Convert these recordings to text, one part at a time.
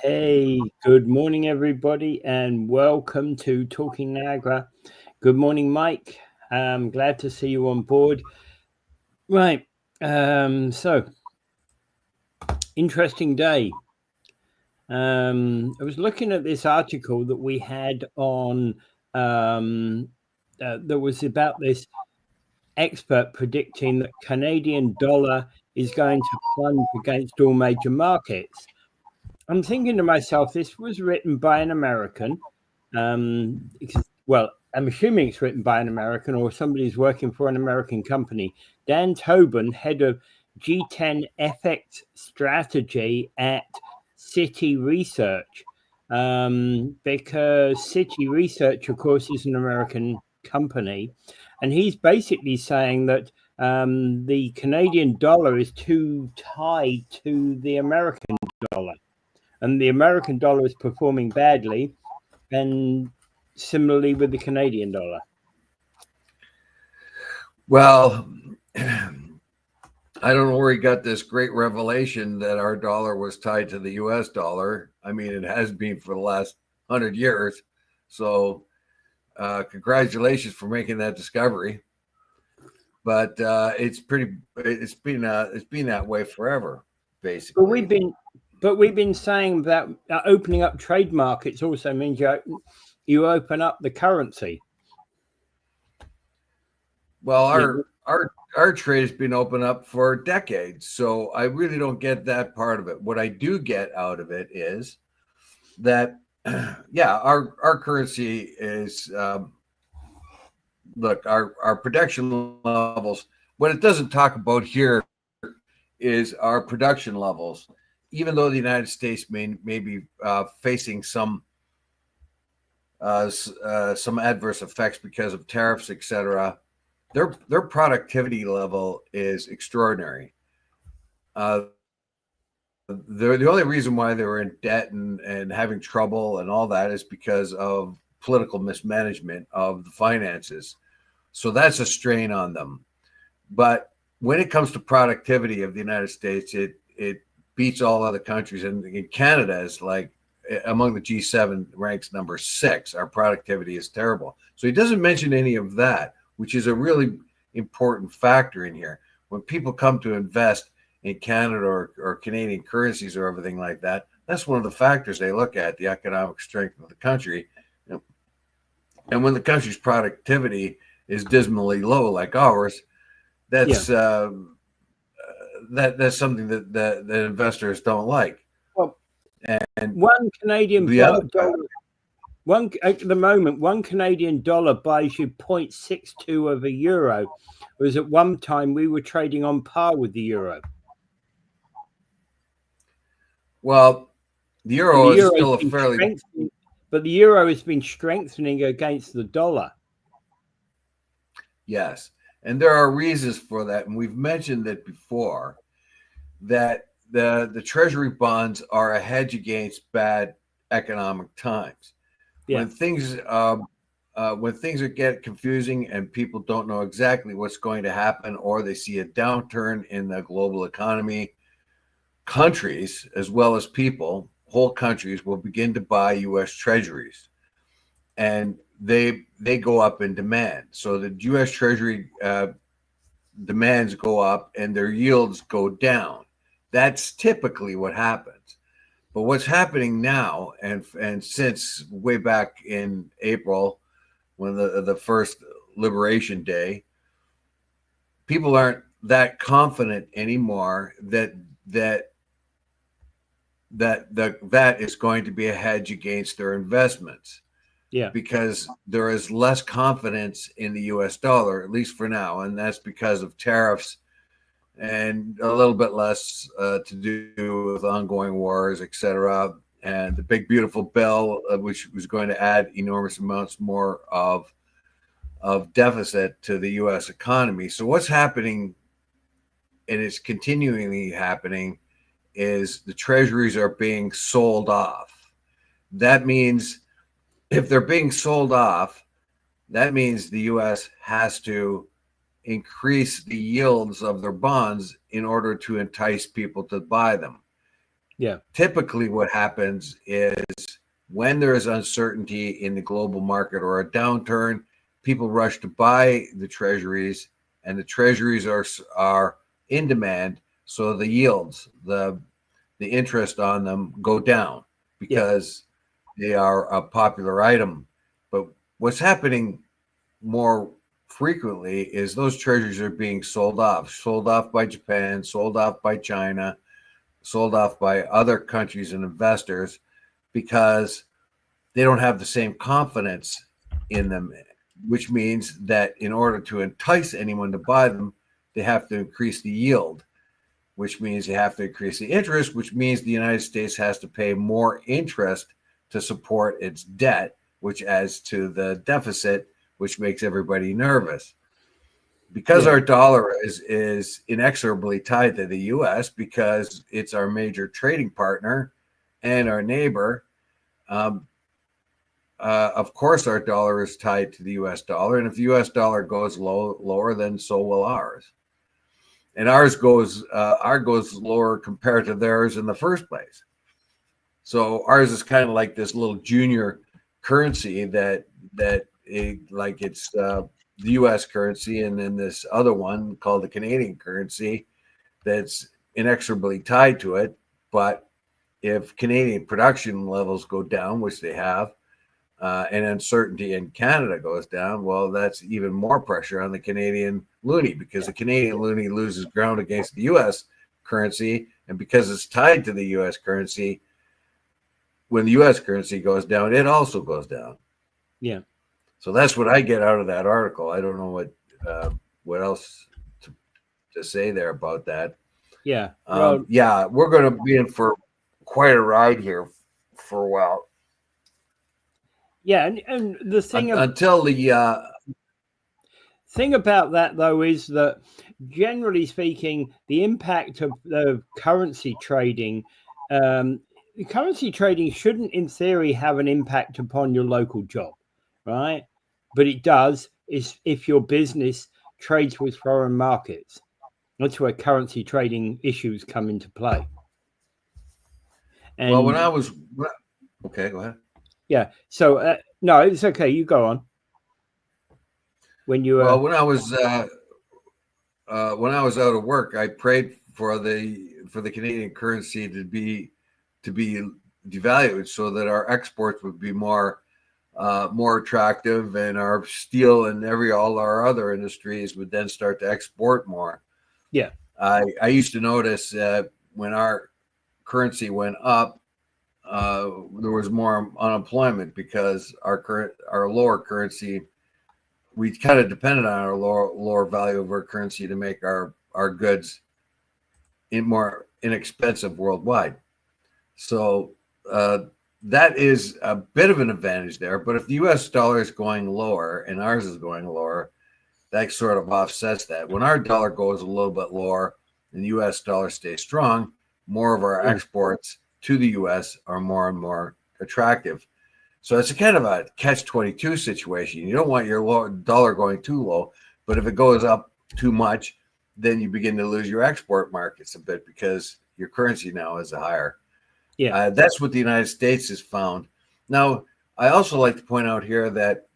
Hey, good morning, everybody, and welcome to Talking Niagara. Good morning, Mike. I'm glad to see you on board. Right. So interesting day. I was looking at this article that we had on that was about this expert predicting that Canadian dollar is going to plunge against all major markets. I'm thinking to myself, this was written by an American. Well, I'm assuming it's written by an American or somebody who's working for an American company. Dan Tobin, head of G10 FX strategy at City Research. Because City Research, of course, is an American company. And he's basically saying that the Canadian dollar is too tied to the American dollar. And the American dollar is performing badly, and similarly with the Canadian dollar. Well, I don't know where he got this great revelation that our dollar was tied to the US dollar. I mean, it has been for the last 100 years. So congratulations for making that discovery. But it's been that way forever, basically. But we've been saying that opening up trade markets also means you open up the currency. Well, our trade has been open up for decades, so I really don't get that part of it. What I do get out of it is that, yeah, our currency is look, our production levels. What it doesn't talk about here is our production levels. Even though the United States may be facing some adverse effects because of tariffs, etc., their productivity level is extraordinary. The only reason why they were in debt and having trouble and all that is because of political mismanagement of the finances. So that's a strain on them. But when it comes to productivity of the United States, it beats all other countries. And in Canada is like among the G7 ranks number 6. Our productivity is terrible. So he doesn't mention any of that, which is a really important factor in here. When people come to invest in Canada or Canadian currencies or everything like that, that's one of the factors they look at, the economic strength of the country. And when the country's productivity is dismally low like ours, that's that's something that investors don't like. Well, and one Canadian dollar, at the moment, one Canadian dollar buys you 0.62 of a euro. Whereas at one time we were trading on par with the euro. Well, the euro is still a fairly... But the euro has been strengthening against the dollar. Yes. And there are reasons for that. And we've mentioned it before, that the treasury bonds are a hedge against bad economic times. Yeah. When things get confusing and people don't know exactly what's going to happen, or they see a downturn in the global economy, countries as well as people, whole countries, will begin to buy U.S. treasuries, and they go up in demand. So the U.S. Treasury demands go up and their yields go down. That's typically what happens. But what's happening now, and since way back in April, when the first Liberation Day, people aren't that confident anymore that is going to be a hedge against their investments. Yeah, because there is less confidence in the U.S. dollar, at least for now, and that's because of tariffs and a little bit less to do with ongoing wars, etc. And the big beautiful bill, which was going to add enormous amounts more of deficit to the U.S. economy. So what's happening, and it's continually happening, is the treasuries are being sold off. That means if they're being sold off, that means the U.S. has to increase the yields of their bonds in order to entice people to buy them. Yeah. Typically, what happens is when there is uncertainty in the global market or a downturn, people rush to buy the treasuries, and the treasuries are in demand, so the yields, the interest on them go down because they are a popular item. But what's happening more frequently is those treasuries are being sold off by Japan, sold off by China, sold off by other countries and investors because they don't have the same confidence in them, which means that in order to entice anyone to buy them, they have to increase the yield, which means you have to increase the interest, which means the United States has to pay more interest to support its debt, which adds to the deficit, which makes everybody nervous. Because our dollar is inexorably tied to the U.S. because it's our major trading partner and our neighbor, of course, our dollar is tied to the U.S. dollar, and if the U.S. dollar goes lower, then so will ours. And ours goes lower compared to theirs in the first place. So ours is kind of like this little junior currency it's the U.S. currency, and then this other one called the Canadian currency that's inexorably tied to it. But if Canadian production levels go down, which they have, and uncertainty in Canada goes down, well, that's even more pressure on the Canadian loonie, because the Canadian loonie loses ground against the U.S. currency, and because it's tied to the U.S. currency, when the U.S. currency goes down, it also goes down. Yeah. So that's what I get out of that article. I don't know what else to say there about that. Yeah. We're going to be in for quite a ride here for a while. Yeah, and the thing until the thing about that though is that generally speaking, the impact of the currency trading shouldn't in theory have an impact upon your local job, right? But it does is if your business trades with foreign markets. That's where currency trading issues come into play. And well, when I was okay, go ahead. Yeah. So no, it's okay. You go on. When you when I was out of work, I prayed for the Canadian currency to be devalued so that our exports would be more attractive, and our steel and all our other industries would then start to export more. Yeah. I used to notice when our currency went up, there was more unemployment because our lower currency, we kind of depended on our lower value of our currency to make our goods more inexpensive worldwide. So that is a bit of an advantage there. But if the U.S. dollar is going lower and ours is going lower, that sort of offsets that. When our dollar goes a little bit lower and the U.S. dollar stays strong, more of our exports to the U.S. are more and more attractive. So it's a kind of a catch-22 situation. You don't want your dollar going too low, but if it goes up too much, then you begin to lose your export markets a bit because your currency now is higher. Yeah. That's what the United States has found. Now, I also like to point out here that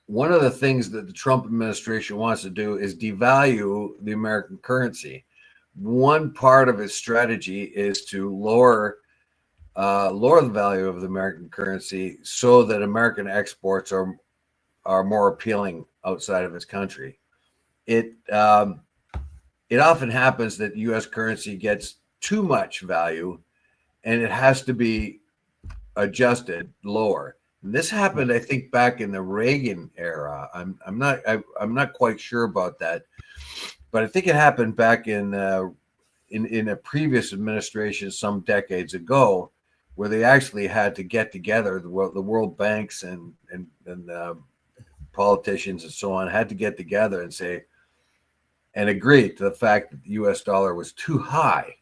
one of the things that the Trump administration wants to do is devalue the American currency. One part of its strategy is to lower the value of the American currency so that American exports are more appealing outside of its country. It often happens that U.S. currency gets too much value, and it has to be adjusted lower. And this happened, I think, back in the Reagan era. I'm not quite sure about that, but I think it happened back in a previous administration some decades ago, where they actually had to get together. The world banks and politicians and so on had to get together and say and agree to the fact that the U.S. dollar was too high.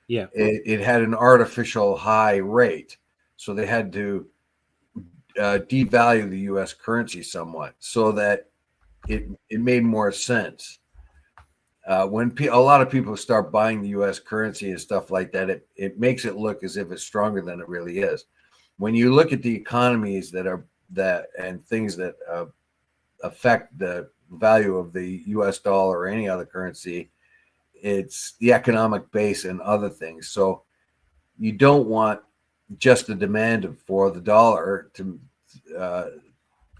Yeah, it had an artificial high rate, so they had to devalue the U.S. currency somewhat so that it made more sense. when a lot of people start buying the U.S. currency and stuff like that, it makes it look as if it's stronger than it really is. When you look at the economies and things that affect the value of the U.S. dollar or any other currency, it's the economic base and other things. So you don't want just the demand for the dollar to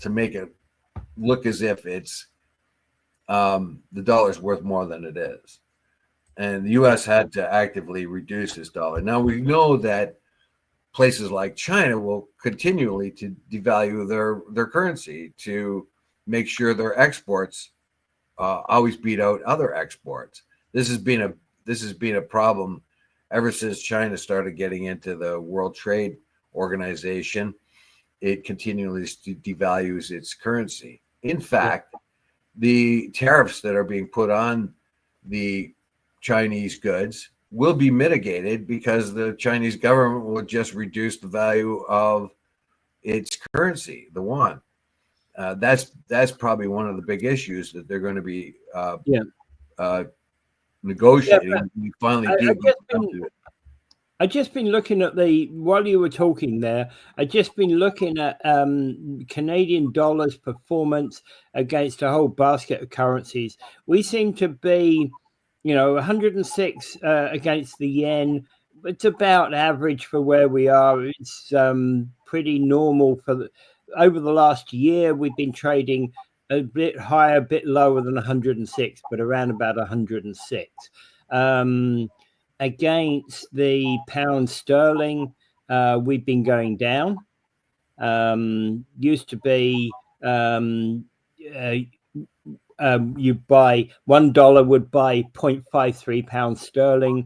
make it look as if it's the dollar's worth more than it is. And the U.S. had to actively reduce its dollar. Now we know that places like China will continually to devalue their currency to make sure their exports always beat out other exports. This has been a problem ever since China started getting into the World Trade Organization. It continually devalues its currency. In fact, the tariffs that are being put on the Chinese goods will be mitigated because the Chinese government will just reduce the value of its currency, the yuan. That's probably one of the big issues that they're going to be negotiating. Yeah, we finally I've just been looking at while you were talking there, I've just been looking at Canadian dollar's performance against a whole basket of currencies. We seem to be, 106 against the yen. It's about average for where we are. It's pretty normal over the last year. We've been trading a bit higher, a bit lower than 106, but around about 106. Against the pound sterling, we've been going down. Used to be you buy $1 would buy 0.53 pounds sterling.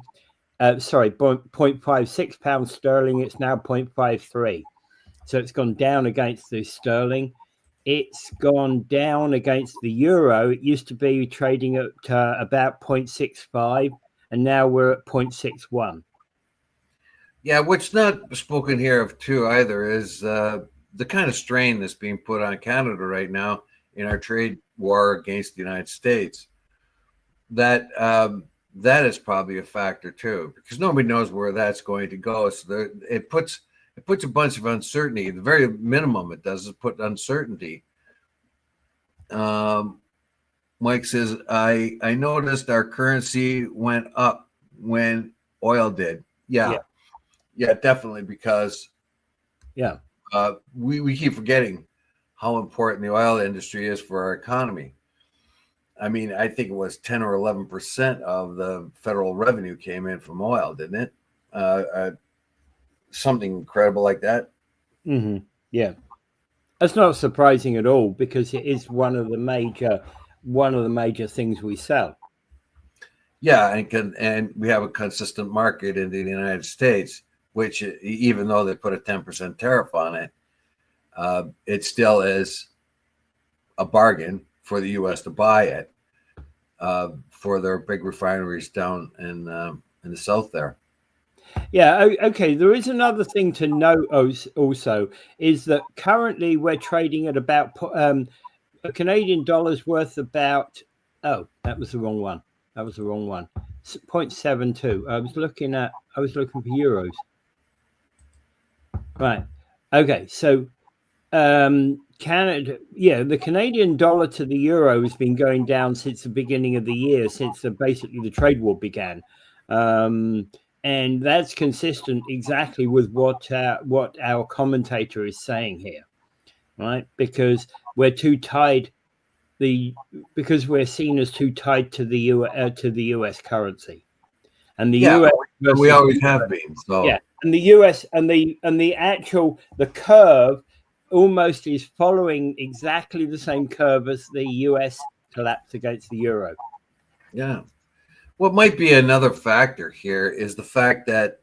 0.56 pounds sterling. It's now 0.53. So it's gone down against the sterling. It's gone down against the euro. It used to be trading at about 0.65. And now we're at 0.61. Yeah, what's not spoken here of too either is the kind of strain that's being put on Canada right now in our trade war against the United States. That is probably a factor too, because nobody knows where that's going to go. So it puts a bunch of uncertainty. The very minimum it does is put uncertainty. Mike says, I noticed our currency went up when oil did. Yeah, definitely, because we keep forgetting how important the oil industry is for our economy. I mean, I think it was 10 or 11% of the federal revenue came in from oil, didn't it? Something incredible like that. Mm-hmm. Yeah, that's not surprising at all, because it is one of the major things we sell. Yeah, and we have a consistent market in the United States, which even though they put a 10% tariff on it, it still is a bargain for the U.S. to buy it for their big refineries down in the south there. Yeah, okay. There is another thing to note also, is that currently we're trading at about a Canadian dollar's worth about, that was the wrong one. 0.72. I was looking for euros. Right. Okay. So Canada, the Canadian dollar to the euro has been going down since the beginning of the year, since basically the trade war began. And that's consistent exactly with what our commentator is saying here, right? Because we're too tied, because we're seen as too tied to the US currency, and the US we always have been. So and the US and the curve almost is following exactly the same curve as the US collapse against the euro. Yeah. What might be another factor here is the fact that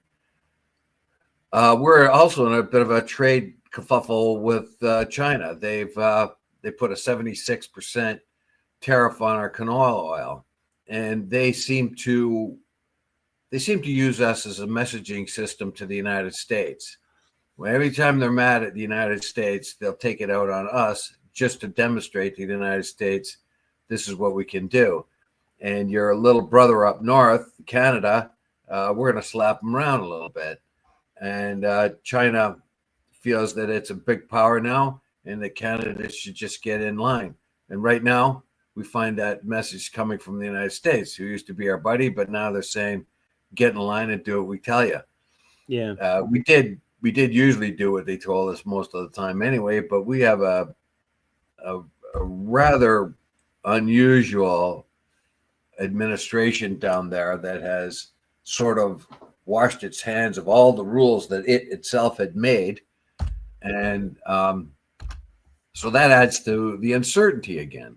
we're also in a bit of a trade kerfuffle with China. They put a 76% tariff on our canola oil, and they seem to use us as a messaging system to the United States. Every time they're mad at the United States, they'll take it out on us just to demonstrate to the United States this is what we can do. and your little brother up north, Canada, we're going to slap them around a little bit. And China feels that it's a big power now, and that Canada should just get in line. And right now, we find that message coming from the United States, who used to be our buddy, but now they're saying, get in line and do what we tell you. Yeah. We did usually do what they told us most of the time anyway, but we have a rather unusual administration down there that has sort of washed its hands of all the rules that it itself had made. And so that adds to the uncertainty again.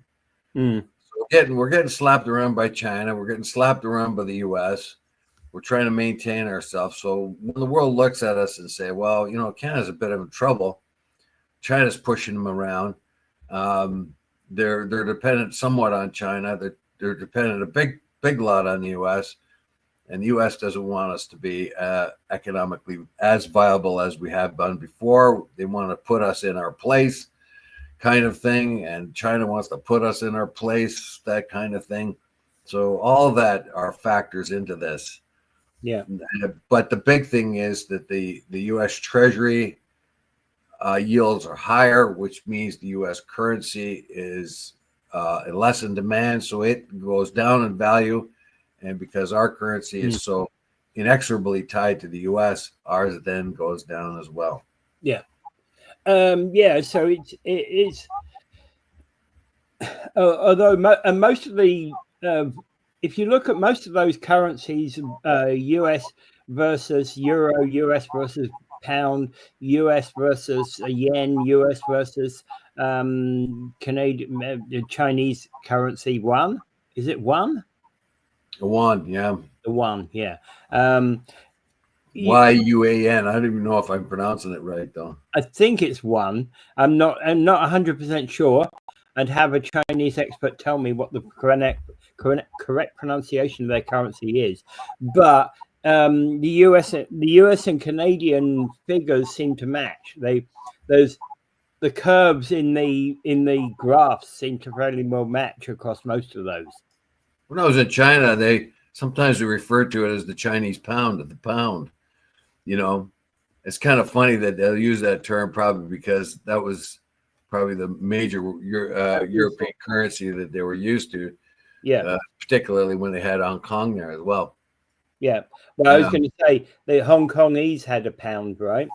So we're getting slapped around by China. We're getting slapped around by the U.S. We're trying to maintain ourselves. So when the world looks at us and say, well, you know, Canada's a bit of trouble, China's pushing them around. They're dependent somewhat on China. They're dependent a big lot on the U.S. And the U.S. doesn't want us to be economically as viable as we have been before. They want to put us in our place, kind of thing. And China wants to put us in our place, that kind of thing. So all of that are factors into this. Yeah. But the big thing is that the U.S. Treasury yields are higher, which means the U.S. currency is less in demand. So it goes down in value. And because our currency is so inexorably tied to the U.S., ours then goes down as well. Yeah. So it's although most of the if you look at most of those currencies, US versus euro, US versus pound, US versus yen, US versus Canadian, Chinese currency, one. Is it one? The one, yeah. The one, yeah. YUAN. I don't even know if I'm pronouncing it right, though. I think it's one. I'm not 100% sure. I'd have a Chinese expert tell me what the correct pronunciation of their currency is. But the US and Canadian figures seem to match. The curves in the graphs seem to fairly well match across most of those. When I was in China, they sometimes refer to it as the Chinese pound, the pound. You know, it's kind of funny that they'll use that term probably because that was probably the major European currency that they were used to. Yeah. Particularly when they had Hong Kong there as well. Yeah. Well, I was going to say the Hong Kongese had a pound, right?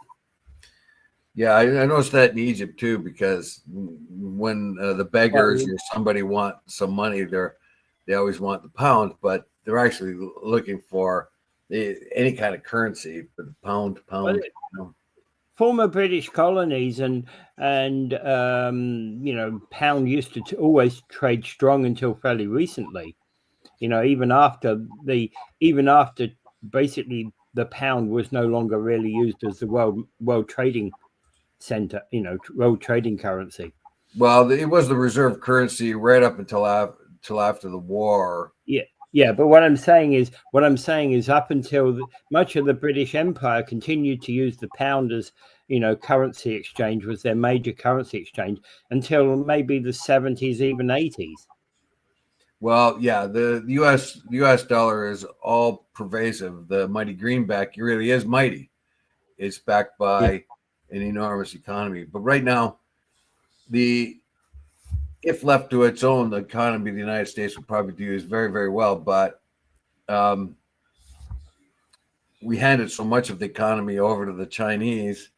Yeah, I noticed that in Egypt too, because when the beggars or somebody want some money, they always want the pound, but they're actually looking for any kind of currency, but pound. Well, you know. Former British colonies and you know, pound used to always trade strong until fairly recently. You know, even after basically the pound was no longer really used as the world trading center, you know, world trading currency. Well, it was the reserve currency right up until after the war. Yeah, but what I'm saying is up until much of the British Empire continued to use the pound as, you know, currency exchange, was their major currency exchange until maybe the 70s, even 80s. Well, yeah, the US dollar is all pervasive. The mighty greenback really is mighty. It's backed by an enormous economy. But right now, if left to its own, the economy of the United States would probably do very, very well. But we handed so much of the economy over to the Chinese,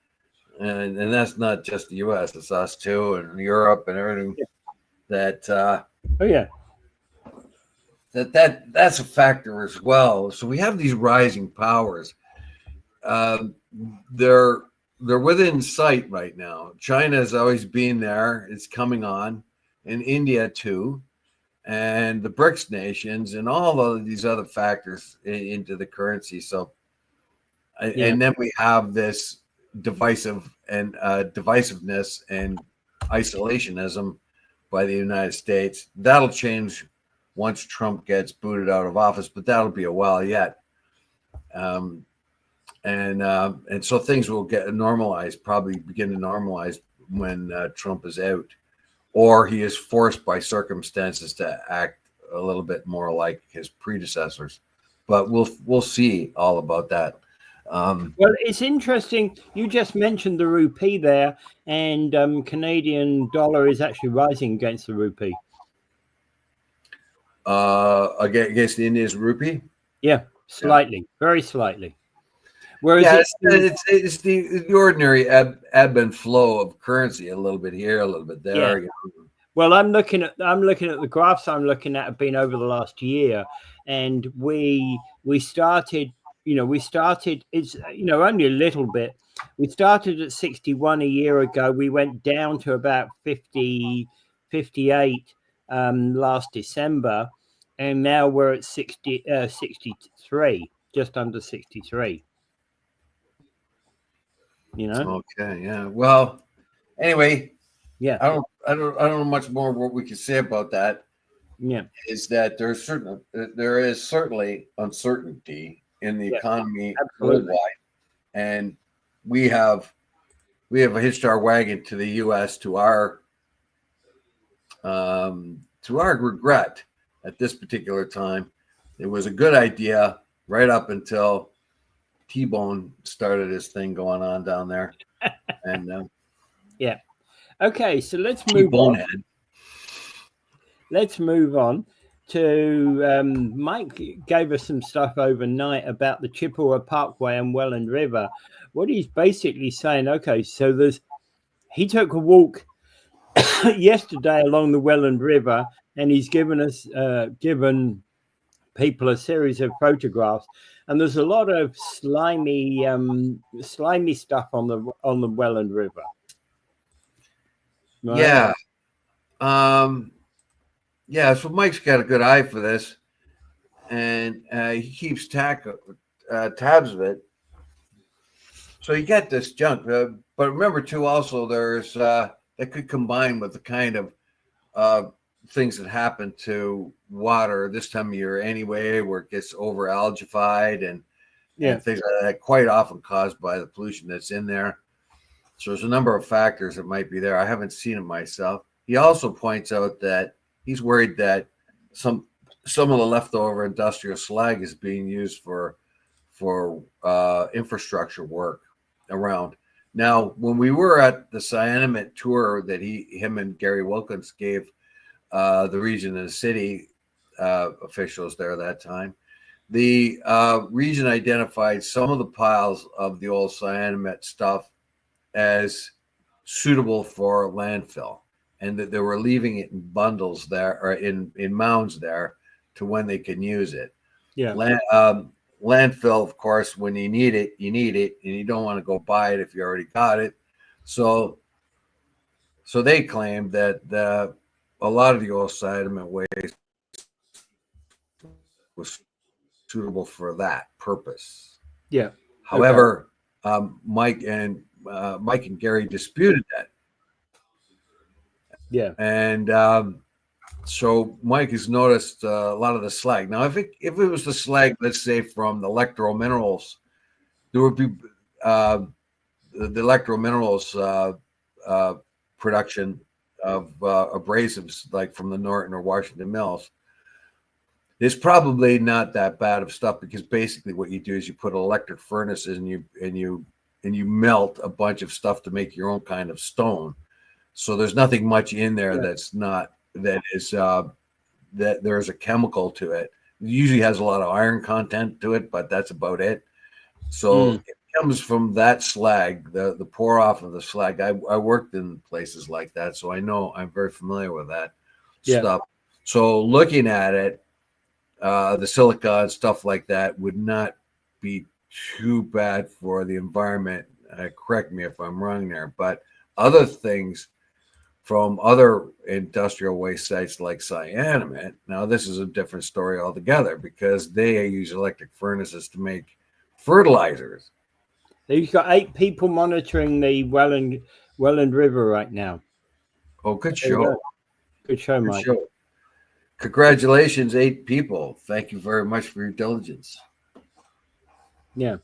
and that's not just the U.S., it's us too, and Europe and everything. That's a factor as well. So we have these rising powers. They're within sight right now. China has always been there. It's coming on. And India too, and the BRICS nations, and all of these other factors into the currency. So, and then we have this divisiveness and isolationism by the United States. That'll change once Trump gets booted out of office, but that'll be a while yet. And so things will get normalized, probably begin to normalize when Trump is out. Or he is forced by circumstances to act a little bit more like his predecessors. But we'll see all about that. Well, it's interesting. You just mentioned the rupee there, and Canadian dollar is actually rising against the rupee. Against the India's rupee? Yeah, slightly, very slightly. Whereas it's the ordinary ebb and flow of currency, a little bit here, a little bit there. Yeah. Well, I'm looking at the graphs I'm looking at have been over the last year, and we started. It's only a little bit. We started at 61 a year ago. We went down to about 50, 58 last December, and now we're at 63, just under 63. Okay, yeah. Well, anyway, yeah. I don't know much more what we can say about that. Yeah, is that there is certainly uncertainty in the economy worldwide, and we have hitched our wagon to the U.S. to our regret at this particular time. It was a good idea right up until T-Bone started his thing going on down there, and yeah. Okay, so let's move on. Let's move on to Mike gave us some stuff overnight about the Chippawa Parkway and Welland River. What he's basically saying, okay, so he took a walk yesterday along the Welland River, and he's given people a series of photographs, and there's a lot of slimy stuff on the Welland River. Right? Yeah. Yeah, so Mike's got a good eye for this, and he keeps tabs of it. So you get this junk, but remember too. Also, there's that could combine with the kind of things that happen to water this time of year anyway, where it gets over algified and things like that, quite often caused by the pollution that's in there. So there's a number of factors that might be there. I haven't seen it myself. He also points out that he's worried that some of the leftover industrial slag is being used for infrastructure work around. Now, when we were at the Cyanamid tour that him and Gary Wilkins gave the region and the city officials there that time, the region identified some of the piles of the old Cyanamid stuff as suitable for landfill, and that they were leaving it in bundles there or in mounds there to when they can use it. Yeah. Landfill, of course, when you need it, and you don't want to go buy it if you already got it. So they claim that a lot of the old sediment waste was suitable for that purpose. Yeah. However, Mike and Gary disputed that. Yeah. And so Mike has noticed a lot of the slag. Now, if it was the slag, let's say from the electro minerals, there would be the electro minerals production of abrasives like from the Norton or Washington mills. It's probably not that bad of stuff, because basically what you do is you put electric furnaces and you melt a bunch of stuff to make your own kind of stone. So there's nothing much in there that there's a chemical to it. It usually has a lot of iron content to it, but that's about it. So it comes from that slag, the pour off of the slag. I worked in places like that, so I know, I'm very familiar with that stuff. So looking at it, the silica and stuff like that would not be too bad for the environment. Correct me if I'm wrong there, but other things from other industrial waste sites like Cyanamid, now this is a different story altogether, because they use electric furnaces to make fertilizers. You've got 8 people monitoring the Welland River right now. Oh, good show. Good show, Mike. Good show. Congratulations, 8 people. Thank you very much for your diligence. Yeah.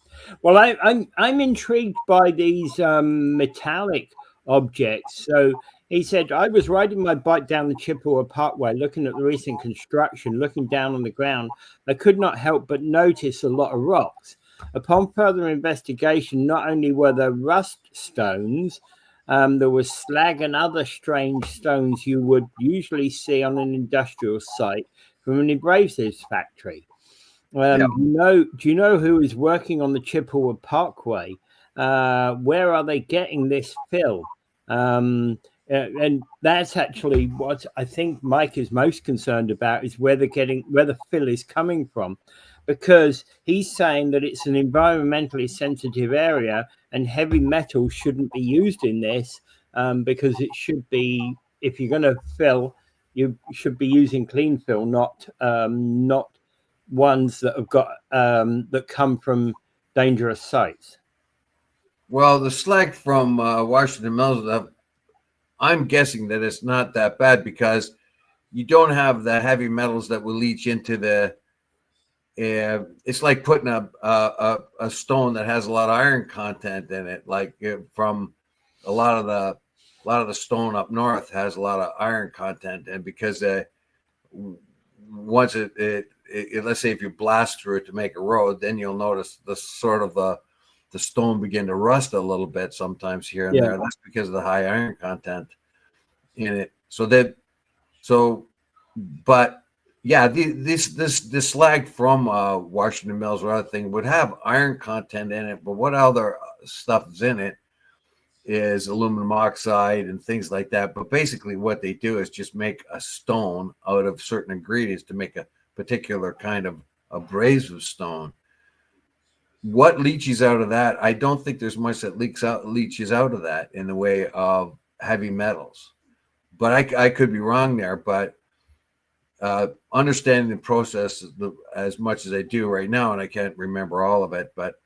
Well, I'm intrigued by these metallic objects. So He said, I was riding my bike down the Chippawa Parkway, looking at the recent construction, looking down on the ground. I could not help but notice a lot of rocks. Upon further investigation, not only were there rust stones, there was slag and other strange stones you would usually see on an industrial site from an abrasives factory. Do you know who is working on the Chippewa Parkway? Where are they getting this fill? And that's actually what I think Mike is most concerned about, is where the fill is coming from, because he's saying that it's an environmentally sensitive area and heavy metals shouldn't be used in this, because it should be, if you're going to fill, you should be using clean fill, not ones that have got that come from dangerous sites. Well, the slag from Washington Mills, I'm guessing that it's not that bad because you don't have the heavy metals that will leach into the. It's like putting a stone that has a lot of iron content in it, like from a lot of the stone up north has a lot of iron content, and because once it let's say if you blast through it to make a road, then you'll notice the sort of the stone begin to rust a little bit sometimes here and there. That's because of the high iron content in it. But yeah, this slag from Washington Mills or other thing would have iron content in it, but what other stuff is in it is aluminum oxide and things like that. But basically what they do is just make a stone out of certain ingredients to make a particular kind of abrasive stone. What leaches out of that? I don't think there's much that leaches out of that in the way of heavy metals. But I could be wrong there. But understanding the process as much as I do right now, and I can't remember all of it, but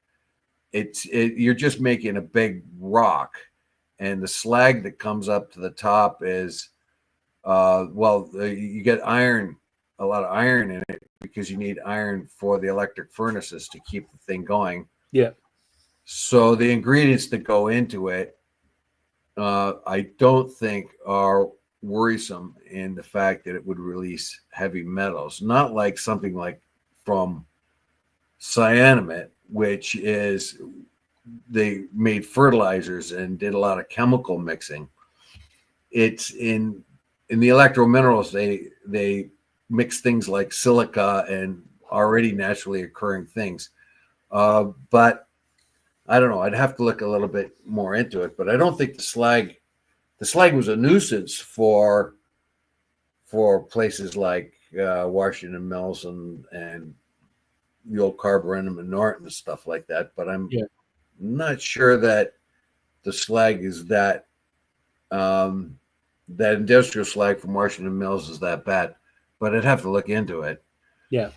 you're just making a big rock, and the slag that comes up to the top is you get iron, a lot of iron in it, because you need iron for the electric furnaces to keep the thing going. Yeah. So the ingredients that go into it, I don't think are worrisome in the fact that it would release heavy metals. Not like something like from cyanamide, which is they made fertilizers and did a lot of chemical mixing. It's in the electro minerals, they mix things like silica and already naturally occurring things. But I don't know. I'd have to look a little bit more into it. But I don't think the slag was a nuisance for places like Washington Mills and the old Carborundum and Norton and stuff like that. But I'm not sure that the slag is that industrial slag from Washington Mills is that bad. But I'd have to look into it. Yeah.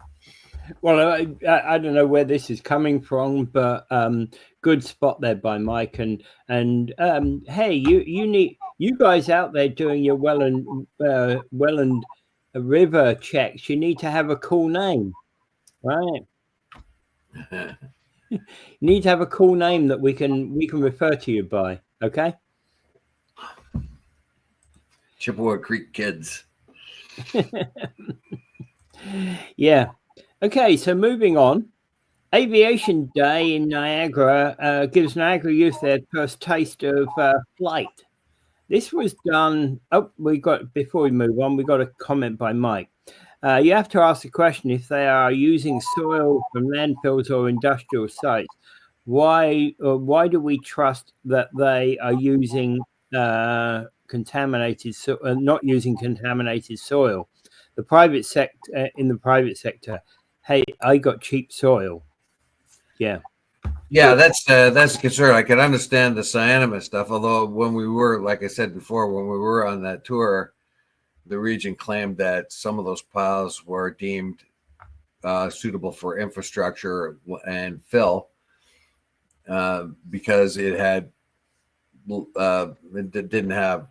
Well, I don't know where this is coming from, but good spot there by Mike. And hey, you guys out there doing your Welland River checks, you need to have a cool name, right? You need to have a cool name that we can refer to you by. Okay. Chippewa Creek Kids. Yeah. Okay, so moving on. Aviation Day in Niagara gives Niagara youth their first taste of flight. This was done. Before we move on, we got a comment by Mike. You have to ask the question if they are using soil from landfills or industrial sites. Why do we trust that they are using contaminated, not using contaminated soil? In the private sector, hey, I got cheap soil. Yeah, that's a concern. I can understand the cyanamide stuff, although when we were, like I said before, when we were on that tour, the region claimed that some of those piles were deemed suitable for infrastructure and fill because it didn't have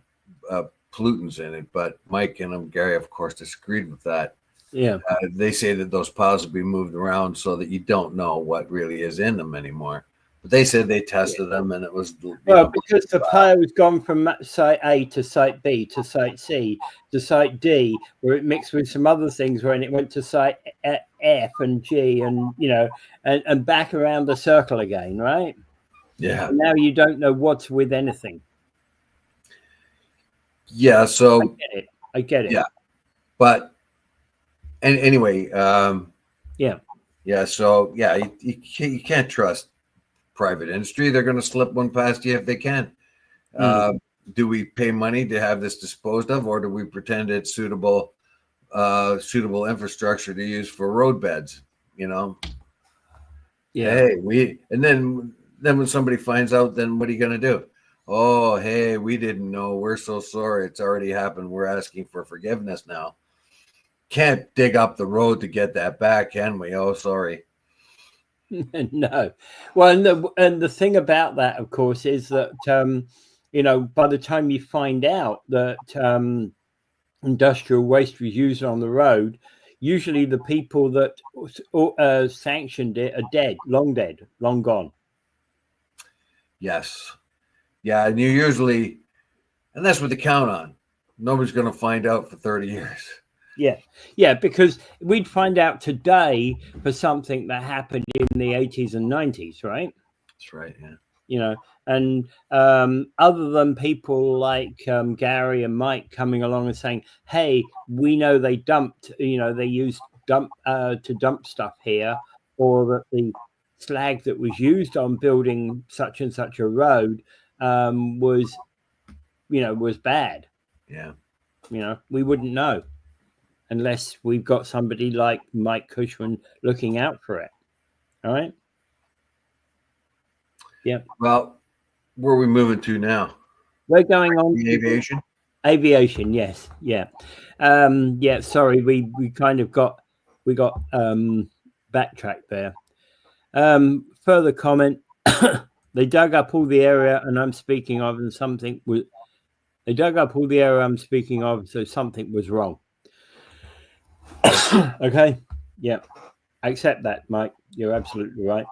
pollutants in it. But Mike and Gary, of course, disagreed with that. Yeah, they say that those piles will be moved around so that you don't know what really is in them anymore. But they said they tested them, and it was because the payload's gone from site A to site B to site C to site D, where it mixed with some other things, when it went to site F and G, and and back around the circle again, right? Yeah. And now you don't know what's with anything. Yeah. So I get it. Yeah, but anyway, yeah. So you can't trust private industry. They're going to slip one past you if they can. Do we pay money to have this disposed of, or do we pretend it's suitable infrastructure to use for road beds? Yeah. Hey, and then when somebody finds out, then what are you going to do? Oh, hey, we didn't know. We're so sorry. It's already happened. We're asking for forgiveness now. Can't dig up the road to get that back, can we? Oh, sorry. No. Well, and the thing about that, of course, is that by the time you find out that industrial waste was used on the road, usually the people that sanctioned it are dead, long gone. Yes. Yeah, and and that's what they count on. Nobody's going to find out for 30 years. Yeah, because we'd find out today for something that happened in the 80s and 90s, right? That's right, yeah. And other than people like Gary and Mike coming along and saying, hey, we know they dumped, they used to dump stuff here, or that the slag that was used on building such and such a road was bad. Yeah. We wouldn't know unless we've got somebody like Mike Cushman looking out for it. All right. Yeah. Well, where are we moving to now? We're going on the aviation. Aviation, yes, yeah. Sorry, we kind of got backtracked there. Further comment. They dug up all the area and I'm speaking of, and something was. They dug up all the area I'm speaking of, so something was wrong. Okay, yeah, I accept that, Mike. You're absolutely right.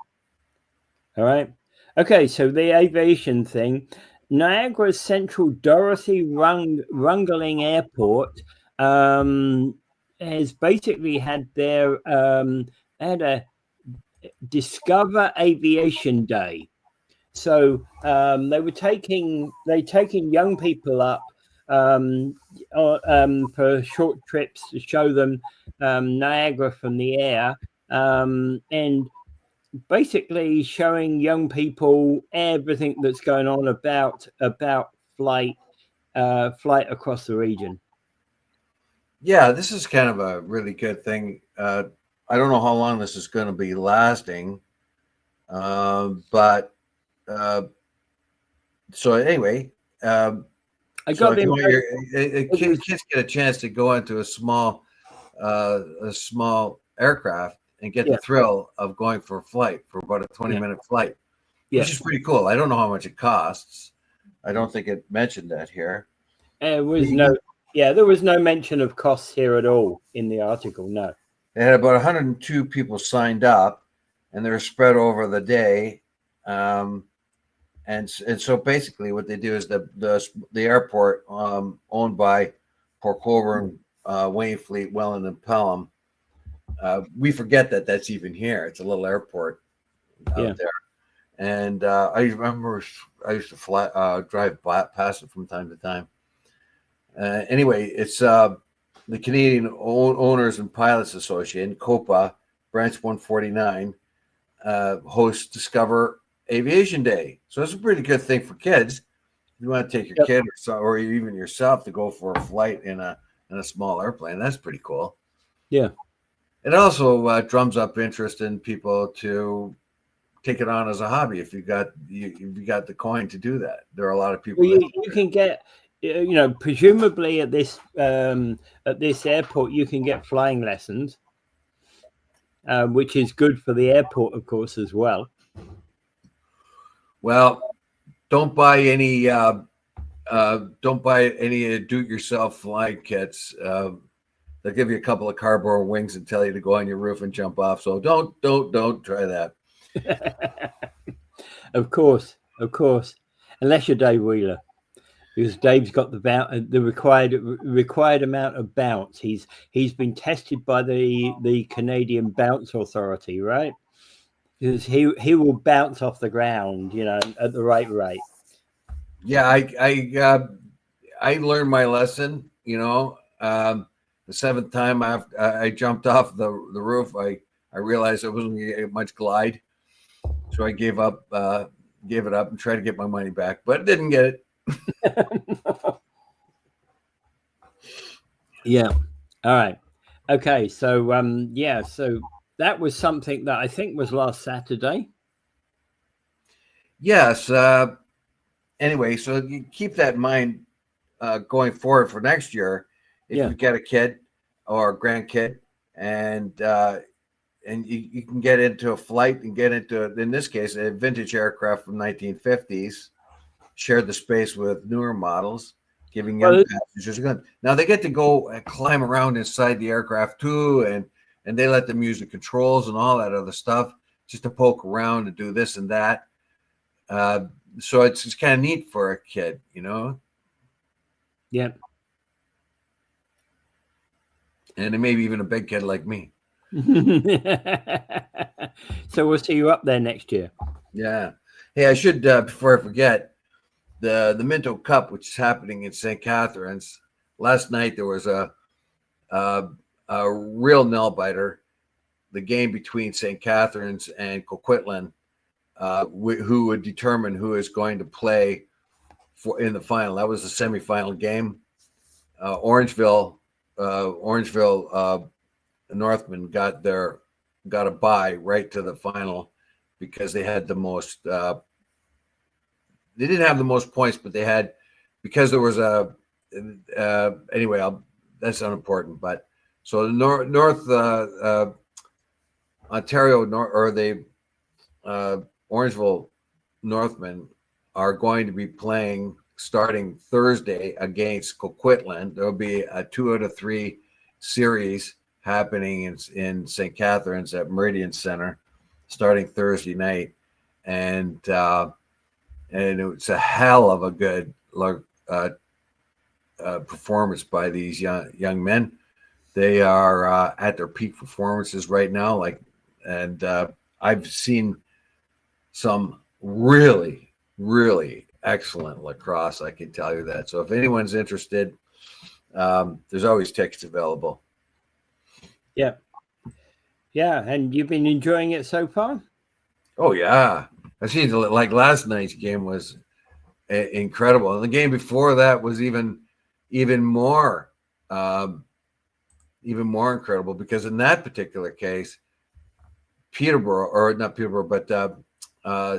All right. Okay, so the aviation thing. Niagara's Central Dorothy Rungling Airport has basically had their had a Discover Aviation Day. So they were taking young people up for short trips to show them Niagara from the air, and basically showing young people everything that's going on about flight across the region. Yeah, this is kind of a really good thing. I don't know how long this is going to be lasting, but so anyway, I got kids get a chance to go into a small aircraft and get the thrill of going for a flight for about a 20-minute flight, which is pretty cool. I don't know how much it costs. I don't think it mentioned that here. There was no mention of costs here at all in the article. No. They had about 102 people signed up, and they're spread over the day. And so basically what they do is the airport owned by Port Colborne, Waynfleet, Welland, and Pelham. We forget that that's even here. It's a little airport out there. And I remember I used to drive past it from time to time. Anyway, it's the Canadian Owners and Pilots Association, COPA, Branch 149, hosts Discover Aviation Day. So it's a pretty good thing for kids. If you want to take your kid or even yourself to go for a flight in a small airplane, that's pretty cool. Yeah. It also drums up interest in people to take it on as a hobby. If you got the coin to do that, there are a lot of people. Well, you can get, presumably at this airport, you can get flying lessons, which is good for the airport, of course, as well. Well, don't buy any do-it-yourself flying kits. They'll give you a couple of cardboard wings and tell you to go on your roof and jump off. So don't try that. Of course. Unless you're Dave Wheeler, because Dave's got the required amount of bounce. He's been tested by the Canadian Bounce Authority, right? Because he will bounce off the ground, at the right rate. Yeah, I learned my lesson. The seventh time I jumped off the roof, I realized I wasn't going to get much glide, so I gave it up and tried to get my money back, but didn't get it. Yeah. All right. Okay. So so that was something that I think was last Saturday. Yes. Anyway, so you keep that in mind going forward for next year. If you get a kid or a grandkid, and you can get into a flight and get into, in this case, a vintage aircraft from 1950s, share the space with newer models, giving young passengers a gun. Now they get to go and climb around inside the aircraft too, and they let them use the controls and all that other stuff just to poke around and do this and that. So it's kind of neat for a kid, Yeah. And maybe even a big kid like me. So we'll see you up there next year. Yeah. Hey, I should, before I forget, the Minto Cup, which is happening in St. Catharines. Last night there was a real nail biter. The game between St. Catharines and Coquitlam, who would determine who is going to play in the final. That was the semifinal game. Orangeville Northmen got a bye right to the final because they had the most. They didn't have the most points, but they had, because there was anyway. That's unimportant. But so the North Ontario or the Orangeville Northmen are going to be playing starting Thursday against Coquitlam. There'll be a 2 out of 3 series happening in St. Catharines at Meridian Center starting Thursday night, and it's a hell of a good performance by these young men. They are at their peak performances right now. And I've seen some really, really excellent lacrosse. I can tell you that. So if anyone's interested, there's always tickets available. Yeah. Yeah. And you've been enjoying it so far? Oh, yeah. I seen, like, last night's game was incredible. And the game before that was even more incredible, because in that particular case, not Peterborough, but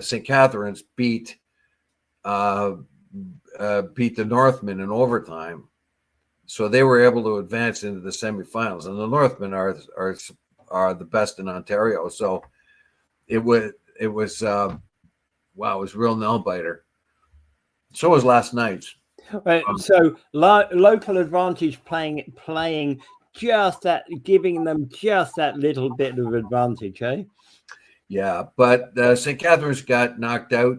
St. Catharines beat the Northmen in overtime, so they were able to advance into the semifinals. And the Northmen are the best in Ontario, so it was wow, it was a real nail biter. So was last night's. Right. So local advantage playing just that, giving them just that little bit of advantage, eh? Yeah, but St. Catharines got knocked out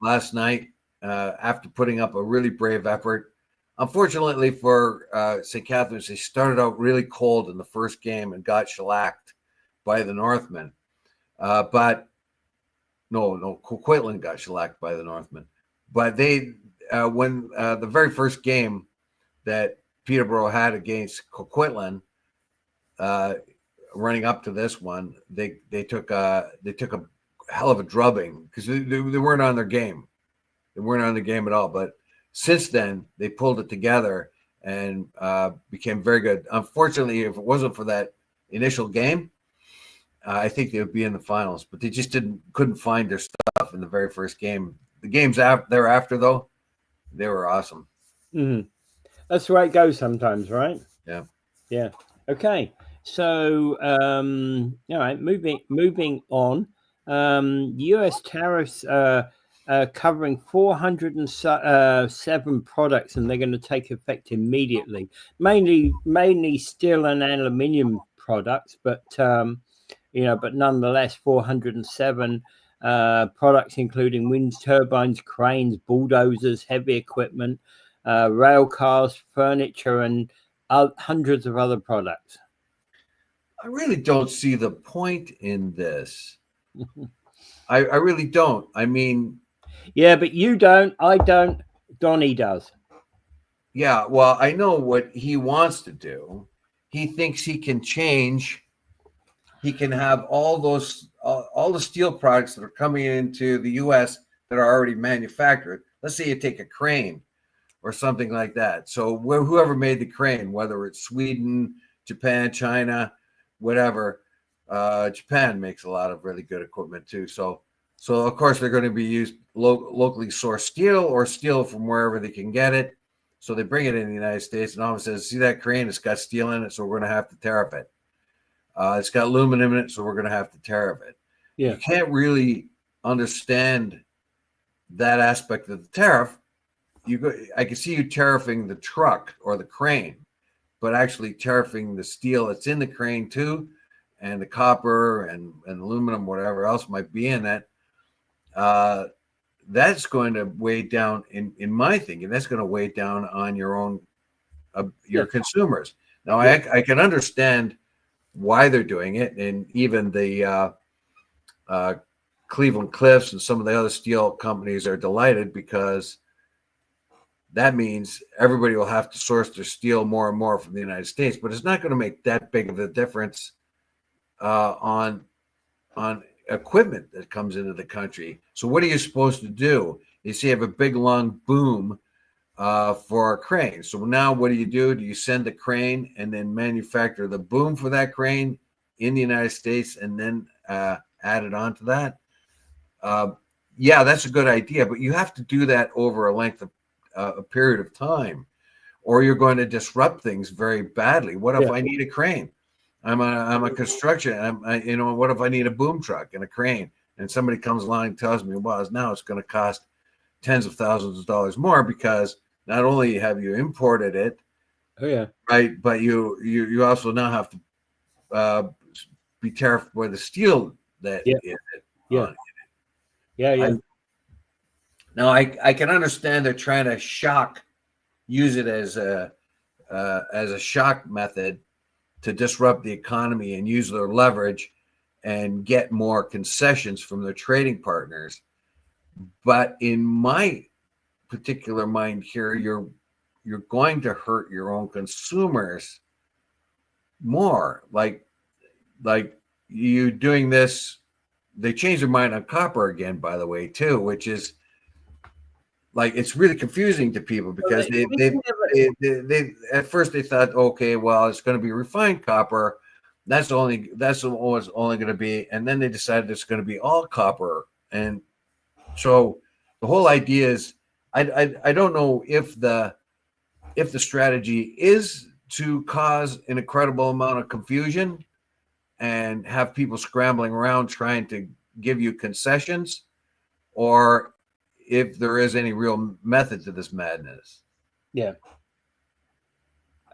last night after putting up a really brave effort. Unfortunately for St. Catharines, they started out really cold in the first game and got shellacked by the Northmen. But no, Coquitlam got shellacked by the Northmen. But they, when the very first game that Peterborough had against Coquitlam, running up to this one, they took a hell of a drubbing, because they weren't on their game. They weren't on the game at all. But since then, they pulled it together and became very good. Unfortunately, if it wasn't for that initial game, I think they would be in the finals. But they just couldn't find their stuff in the very first game. The games thereafter, though, they were awesome. Mm-hmm. That's the way it goes sometimes, right? Yeah. Yeah. Okay. So, all right, moving on. U.S. tariffs covering 407 products, and they're going to take effect immediately. Mainly steel and aluminium products, but but nonetheless, 407 products including wind turbines, cranes, bulldozers, heavy equipment, rail cars, furniture, and hundreds of other products. I really don't see the point in this. I really don't. I mean, yeah, but you don't. I don't. Donnie does. Yeah, well, I know what he wants to do. He thinks he can change. He can have all the steel products that are coming into the U.S. that are already manufactured. Let's say you take a crane or something like that. So whoever made the crane, whether it's Sweden, Japan, China, whatever, Japan makes a lot of really good equipment too. So of course they're going to be used locally sourced steel or steel from wherever they can get it. So they bring it in the United States, and all of a sudden, see that crane? It's got steel in it, so we're going to have to tariff it. It's got aluminum in it, so we're going to have to tariff it. Yeah. You can't really understand that aspect of the tariff. I can see you tariffing the truck or the crane, but actually tariffing the steel that's in the crane too, and the copper and aluminum, whatever else might be in it. That's going to weigh down, in my thinking, that's going to weigh down on your own, your consumers. Now, I can understand why they're doing it, and even the Cleveland Cliffs and some of the other steel companies are delighted because that means everybody will have to source their steel more and more from the United States, but it's not going to make that big of a difference on equipment that comes into the country. So what are you supposed to do? You see, you have a big long boom for a crane. So now what do? Do you send the crane and then manufacture the boom for that crane in the United States and then add it onto that? Yeah, that's a good idea, but you have to do that over a length of a period of time, or you're going to disrupt things very badly. What if I need a crane? I'm a construction. What if I need a boom truck and a crane, and somebody comes along and tells me, well, now it's going to cost tens of thousands of dollars more because not only have you imported it, right, but you also now have to be tariffed by the steel that is on it. Now I can understand they're trying to use it as a shock method to disrupt the economy and use their leverage and get more concessions from their trading partners. But in my particular mind here, you're going to hurt your own consumers more. Like you doing this, they changed their mind on copper again, by the way, too, which is like, it's really confusing to people because they at first they thought, okay, well, it's going to be refined copper. That's what it's only going to be. And then they decided it's going to be all copper. And so the whole idea is, I don't know if the strategy is to cause an incredible amount of confusion and have people scrambling around trying to give you concessions, or if there is any real method to this madness. Yeah.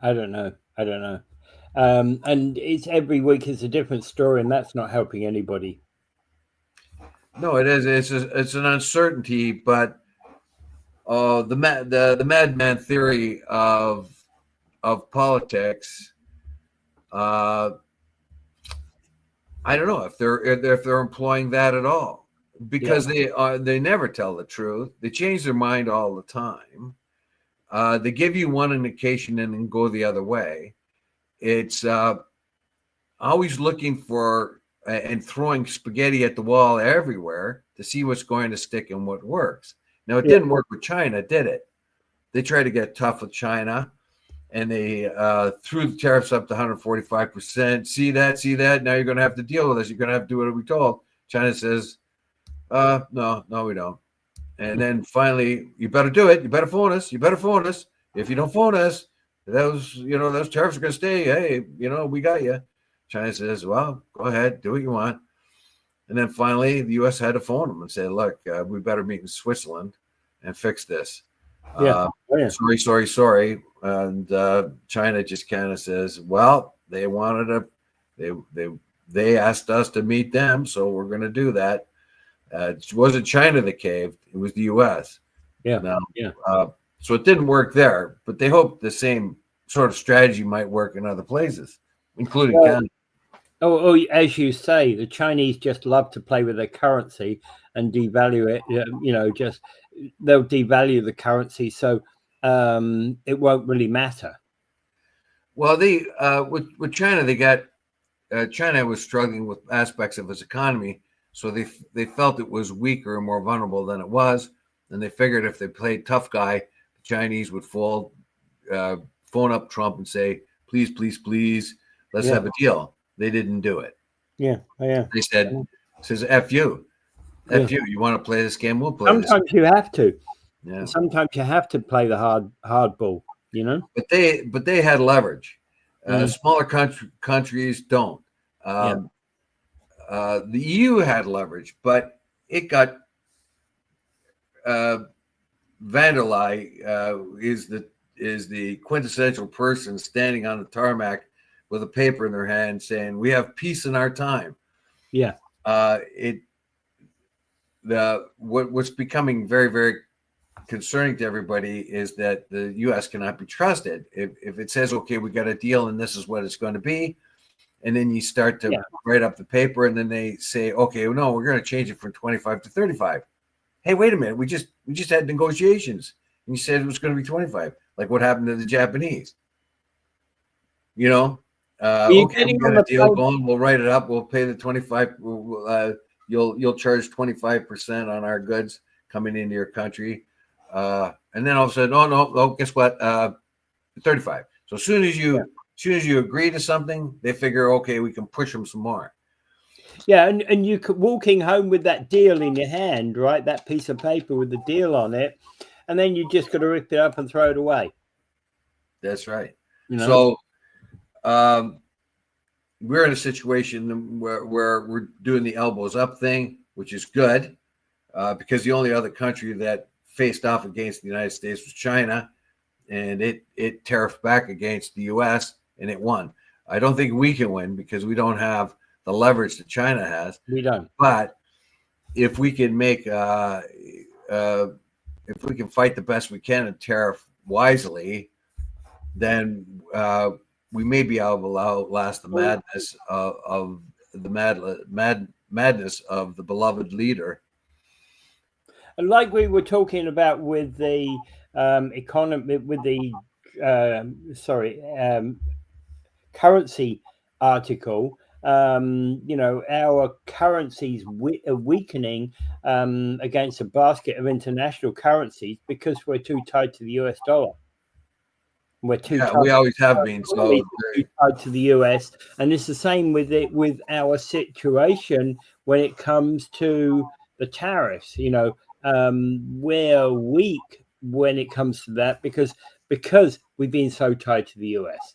I don't know. And it's every week is a different story, and that's not helping anybody. No, it is. It's an uncertainty, but the madman theory of politics. I don't know if they're employing that at all, because they never tell the truth. They change their mind all the time. They give you one indication and then go the other way. It's always looking for and throwing spaghetti at the wall everywhere to see what's going to stick and what works. Now, it didn't work with China, did it? They tried to get tough with China, and they threw the tariffs up to 145%. See that? Now you're going to have to deal with this. You're going to have to do what we told. China says, no, we don't. And then finally, you better do it. You better phone us. If you don't phone us, those tariffs are going to stay. Hey, we got you. China says, well, go ahead, do what you want. And then finally, the U.S. had to phone them and say, look, we better meet in Switzerland and fix this. Sorry. And China just kind of says, well, they wanted they asked us to meet them, so we're going to do that. It wasn't China that caved; it was the U.S. Yeah. Now, Yeah. So it didn't work there, but they hope the same sort of strategy might work in other places, including Well, Canada. as you say, the Chinese just love to play with their currency and devalue it. Just they'll devalue the currency, so it won't really matter. Well, they with China, they got China was struggling with aspects of its economy, so they felt it was weaker and more vulnerable than it was, and they figured if they played tough guy, the Chinese would fold, phone up Trump and say, "Please, please, please, let's have a deal." They didn't do it. Yeah. They says F you. F you. You want to play this game? We'll play this. Sometimes you have to. Yeah. Sometimes you have to play the hard ball, But they had leverage. Smaller countries don't. The EU had leverage, but it got Vanderlei is the quintessential person standing on the tarmac with a paper in their hand saying, "We have peace in our time." Yeah. What's becoming very, very concerning to everybody is that the U.S. cannot be trusted. If it says, "Okay, we got a deal and this is what it's going to be," and then you start to write up the paper, and then they say, "Okay, no, we're going to change it from 25 to 35." Hey, wait a minute. We just had negotiations, and you said it was going to be 25. Like what happened to the Japanese? Okay, we got a deal going. We'll write it up. We'll pay the 25. You'll charge 25% on our goods coming into your country, and then all of a sudden, no, guess what? 35. So as soon as you agree to something, they figure, okay, we can push them some more. Yeah, and you could walking home with that deal in your hand, right? That piece of paper with the deal on it, and then you just got to rip it up and throw it away. That's right. So we're in a situation where we're doing the elbows up thing, which is good, because the only other country that faced off against the United States was China, and it tariffed back against the U.S. and it won. I don't think we can win because we don't have the leverage that China has. We don't. But if we can make if we can fight the best we can and tariff wisely, then we may be able to outlast the madness of the madness of the beloved leader. And like we were talking about with the economy, with the currency article, our currencies are weakening against a basket of international currencies because we're too tied to the US dollar. We're too tied. We always have been so too tied to the US, and it's the same with our situation when it comes to the tariffs. We're weak when it comes to that because we've been so tied to the US.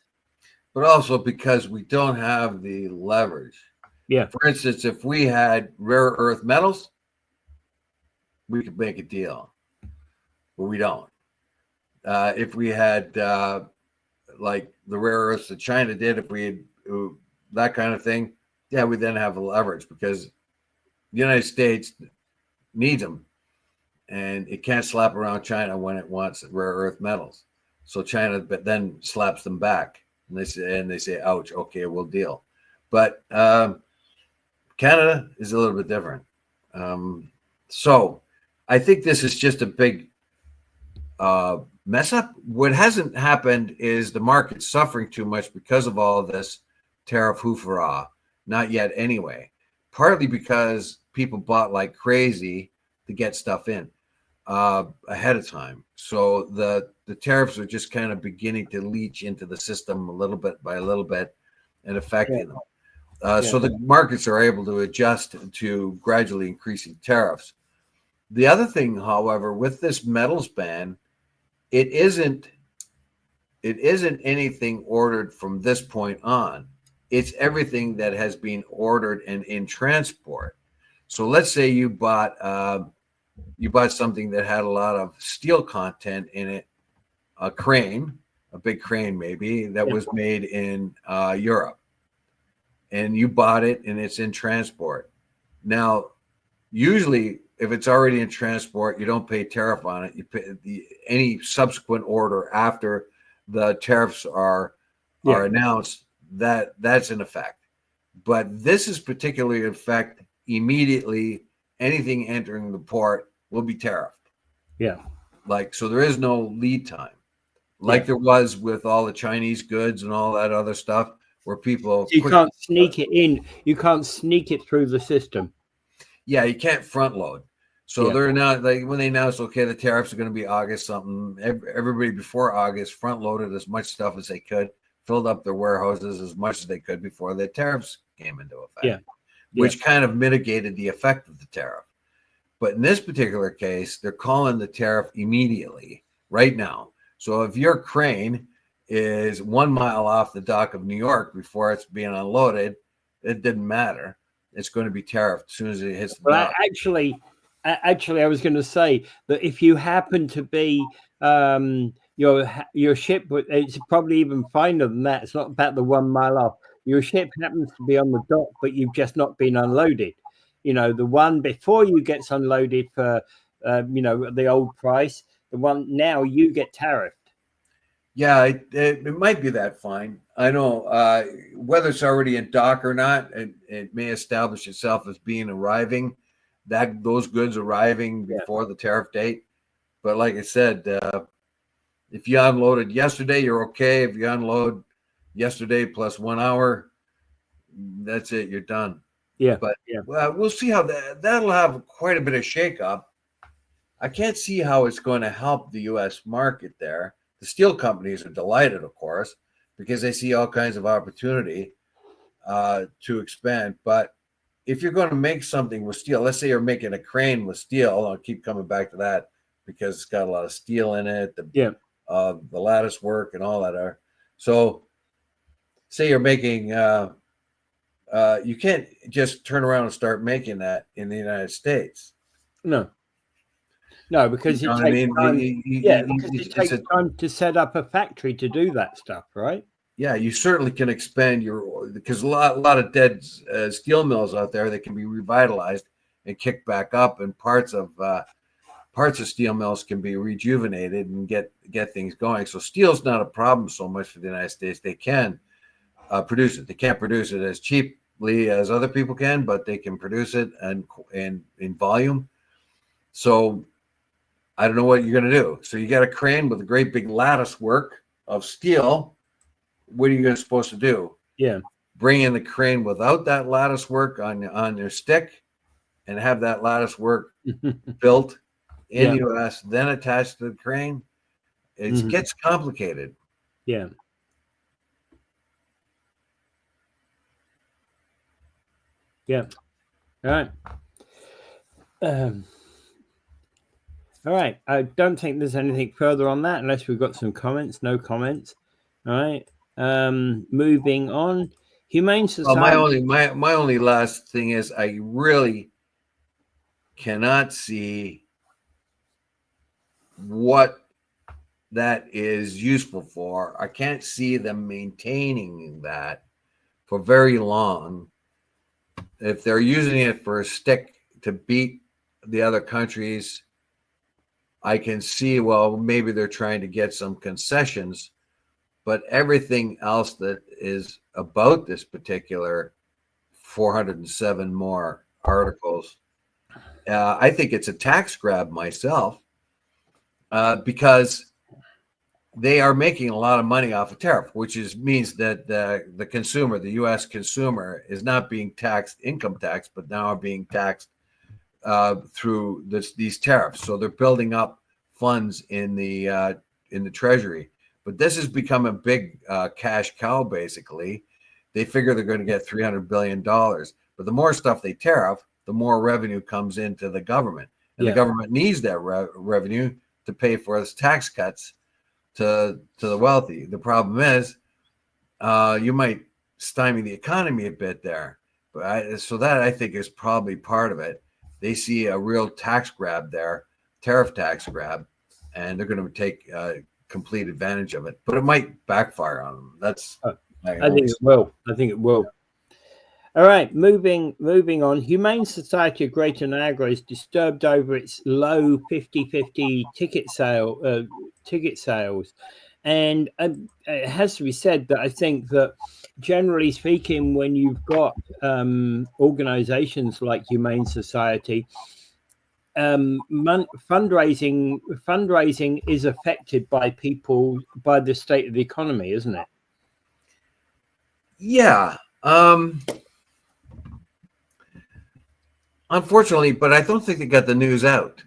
But also because we don't have the leverage. Yeah. For instance, if we had rare earth metals, we could make a deal, but we don't. If we had like the rare earths that China did, if we had that kind of thing, we then have a leverage because the United States needs them, and it can't slap around China when it wants rare earth metals. So China, but then slaps them back. And they say, ouch, okay, we'll deal. But Canada is a little bit different. So I think this is just a big mess up. What hasn't happened is the market's suffering too much because of all of this tariff hoofah. Not yet anyway. Partly because people bought like crazy to get stuff in ahead of time. So the tariffs are just kind of beginning to leach into the system a little bit by a little bit and affecting them. So the markets are able to adjust to gradually increasing tariffs. The other thing, however, with this metals ban, it isn't anything ordered from this point on. It's everything that has been ordered and in transport. So let's say you bought something that had a lot of steel content in it, a big crane maybe, that was made in Europe. And you bought it and it's in transport. Now, Usually, if it's already in transport, you don't pay tariff on it. You pay any subsequent order after the tariffs are announced. That's in effect. But this is particularly in effect immediately. Anything entering the port will be tariffed. Yeah. So there is no lead time, like there was with all the Chinese goods and all that other stuff, where people can't sneak it in. You can't sneak it through the system. Yeah, you can't front load. So they're not when they announced, okay, the tariffs are going to be August something. Everybody before August front loaded as much stuff as they could, filled up their warehouses as much as they could before the tariffs came into effect, which kind of mitigated the effect of the tariff. But in this particular case, they're calling the tariff immediately, right now. So if your crane is 1 mile off the dock of New York before it's being unloaded, it didn't matter. It's going to be tariffed as soon as it hits the dock. Actually, I was going to say that if you happen to be your ship, it's probably even finer than that. It's not about the 1 mile off. Your ship happens to be on the dock, but you've just not been unloaded. The one before you gets unloaded for the old price. The one now you get tariffed. Yeah, it might be that fine. I know whether it's already in dock or not, it may establish itself as being arriving. Those goods arriving before the tariff date. But like I said, if you unloaded yesterday, you're okay. If you unload yesterday plus 1 hour, that's it. You're done. Yeah. But we'll see how that'll have quite a bit of shakeup. I can't see how it's going to help the U.S. market there. The steel companies are delighted, of course, because they see all kinds of opportunity to expand. But if you're going to make something with steel, let's say you're making a crane with steel, I'll keep coming back to that because it's got a lot of steel in it, the lattice work and all that. So say you're making, you can't just turn around and start making that in the United States. No, because it takes time. Because it takes time to set up a factory to do that stuff, right? Yeah, you certainly can expand because a lot of dead steel mills out there that can be revitalized and kicked back up, and parts of steel mills can be rejuvenated and get things going. So steel's not a problem so much for the United States. They can produce it. They can't produce it as cheaply as other people can, but they can produce it and in volume. So I don't know what you're going to do. So you got a crane with a great big lattice work of steel. What are you supposed to do? Yeah. Bring in the crane without that lattice work on your stick and have that lattice work built in the U.S., then attached to the crane. It gets complicated. Yeah. Yeah. All right. All right. I don't think there's anything further on that unless we've got some comments. No comments. All right. Moving on. Humane Society. My only last thing is I really cannot see what that is useful for. I can't see them maintaining that for very long. If they're using it for a stick to beat the other countries, I can see, well, maybe they're trying to get some concessions, but everything else that is about this particular 407 more articles, I think it's a tax grab myself, because they are making a lot of money off of tariff, which means that the consumer, the U.S. consumer, is not being taxed income tax, but now are being taxed through these tariffs. So they're building up funds in the Treasury. But this has become a big cash cow, basically. They figure they're going to get $300 billion. But the more stuff they tariff, the more revenue comes into the government. And the government needs that revenue to pay for its tax cuts to the wealthy. The problem is you might stymie the economy a bit there. But so that, I think, is probably part of it. They see a real tax grab there, tariff tax grab, and they're going to take complete advantage of it. But it might backfire on them. That's I think it will. All right, moving on. Humane Society of Greater Niagara is disturbed over its low 50/50 ticket sales, and it has to be said that I think that generally speaking, when you've got organisations like Humane Society, fundraising is affected by the state of the economy, isn't it? Yeah. Unfortunately, but I don't think they got the news out.